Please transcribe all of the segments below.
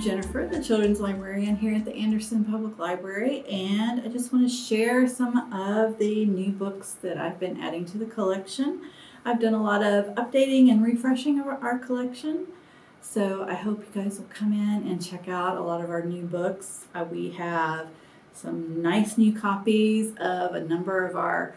Jennifer, the children's librarian here at the Anderson Public Library, and I just want to share some of the new books that I've been adding to the collection. I've done a lot of updating and refreshing of our collection, so I hope you guys will come in and check out a lot of our new books. We have some nice new copies of a number of our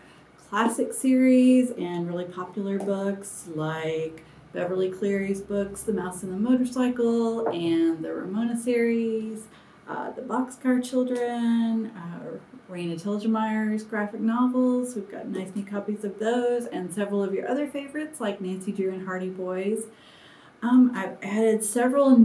classic series and really popular books like Beverly Cleary's books, The Mouse and the Motorcycle, and the Ramona series, the Boxcar Children, Raina Telgemeyer's graphic novels. We've got nice new copies of those, and several of your other favorites like Nancy Drew and Hardy Boys. I've added several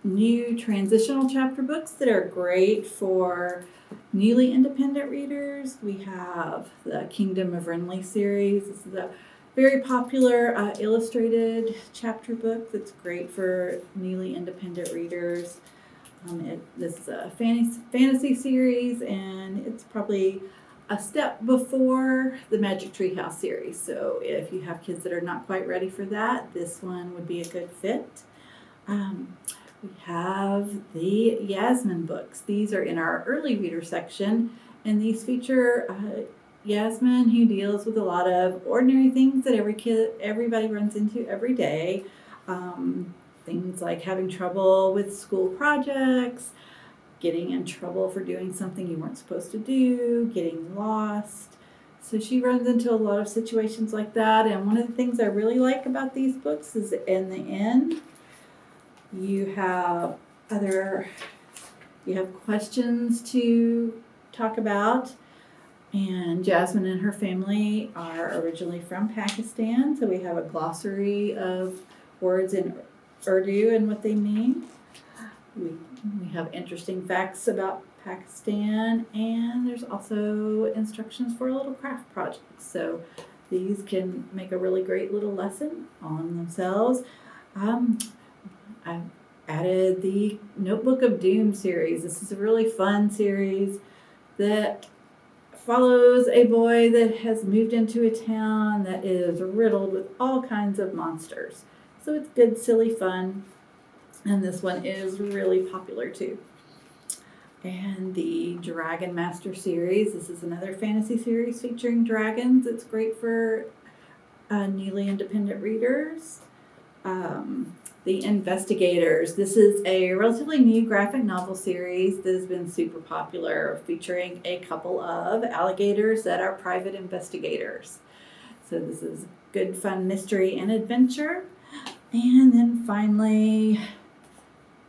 new transitional chapter books that are great for newly independent readers. We have the Kingdom of Renly series. This is a very popular illustrated chapter book that's great for newly independent readers. This is a fantasy series, and it's probably a step before the Magic Tree House series. So if you have kids that are not quite ready for that, this one would be a good fit. We have the Yasmin books. These are in our early reader section, and these feature Yasmin, who deals with a lot of ordinary things that everybody runs into every day. Things like having trouble with school projects, getting in trouble for doing something you weren't supposed to do, getting lost. So she runs into a lot of situations like that. And one of the things I really like about these books is in the end, you have questions to talk about. And Jasmine and her family are originally from Pakistan, so we have a glossary of words in Urdu and what they mean. We have interesting facts about Pakistan, and there's also instructions for a little craft project. So these can make a really great little lesson on themselves. I've added the Notebook of Doom series. This is a really fun series that follows a boy that has moved into a town that is riddled with all kinds of monsters. So it's good, silly fun. And this one is really popular too. And the Dragon Master series. This is another fantasy series featuring dragons. It's great for newly independent readers. The Investigators. This is a relatively new graphic novel series that has been super popular, featuring a couple of alligators that are private investigators. So this is good, fun mystery and adventure. And then finally,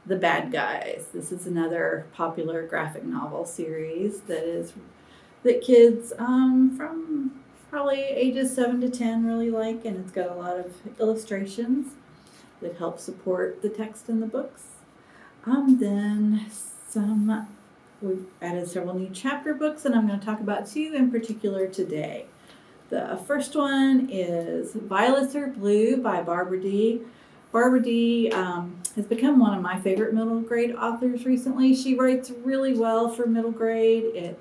The Bad Guys. This is another popular graphic novel series that kids from probably ages 7 to 10 really like, and it's got a lot of illustrations that help support the text in the books. We've added several new chapter books, and I'm going to talk about two in particular today. The first one is Violets Are Blue by Barbara Dee. Barbara Dee has become one of my favorite middle grade authors recently. She writes really well for middle grade.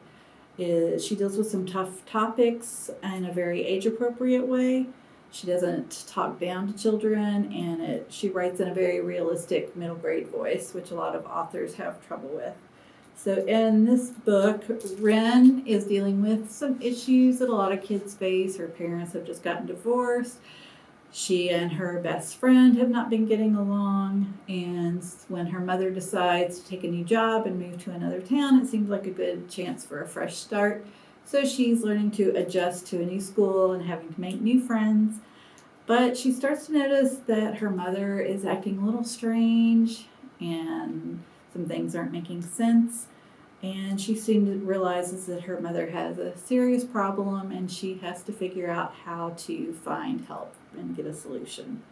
She deals with some tough topics in a very age-appropriate way. She doesn't talk down to children, and she writes in a very realistic middle grade voice, which a lot of authors have trouble with. So in this book, Ren is dealing with some issues that a lot of kids face. Her parents have just gotten divorced. She and her best friend have not been getting along, and when her mother decides to take a new job and move to another town, it seems like a good chance for a fresh start. So she's learning to adjust to a new school and having to make new friends. But she starts to notice that her mother is acting a little strange and some things aren't making sense. And she soon realizes that her mother has a serious problem, and she has to figure out how to find help and get a solution.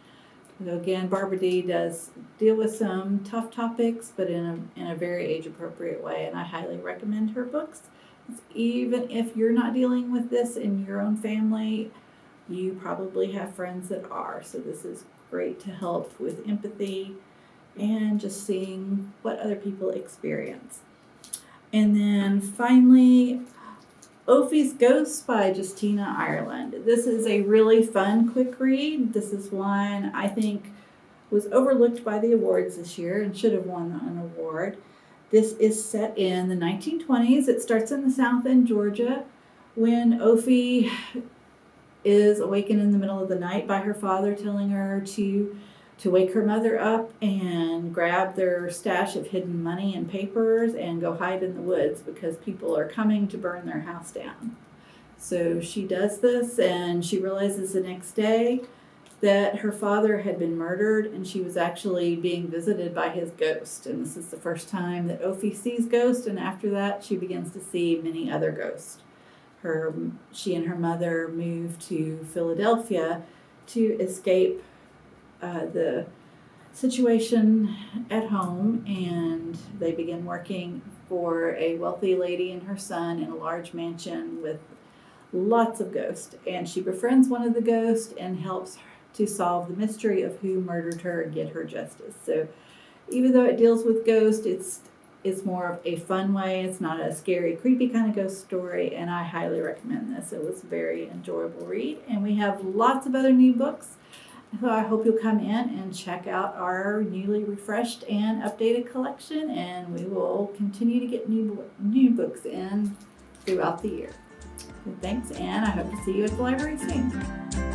So again, Barbara Dee does deal with some tough topics, but in a very age-appropriate way, and I highly recommend her books. Even if you're not dealing with this in your own family, you probably have friends that are. So this is great to help with empathy and just seeing what other people experience. And then finally, Ophi's Ghosts by Justina Ireland. This is a really fun, quick read. This is one I think was overlooked by the awards this year and should have won an award. This is set in the 1920s. It starts in the South in Georgia when Ophi is awakened in the middle of the night by her father telling her to wake her mother up and grab their stash of hidden money and papers and go hide in the woods because people are coming to burn their house down. So she does this, and she realizes the next day that her father had been murdered and she was actually being visited by his ghost. And this is the first time that Ophi sees ghosts, and after that she begins to see many other ghosts. She and her mother moved to Philadelphia to escape the situation at home, and they begin working for a wealthy lady and her son in a large mansion with lots of ghosts. And she befriends one of the ghosts and helps to solve the mystery of who murdered her and get her justice. So even though it deals with ghosts, it's more of a fun way. It's not a scary, creepy kind of ghost story, and I highly recommend this. It was a very enjoyable read, and we have lots of other new books. So I hope you'll come in and check out our newly refreshed and updated collection, and we will continue to get new books in throughout the year. So thanks, and I hope to see you at the library soon.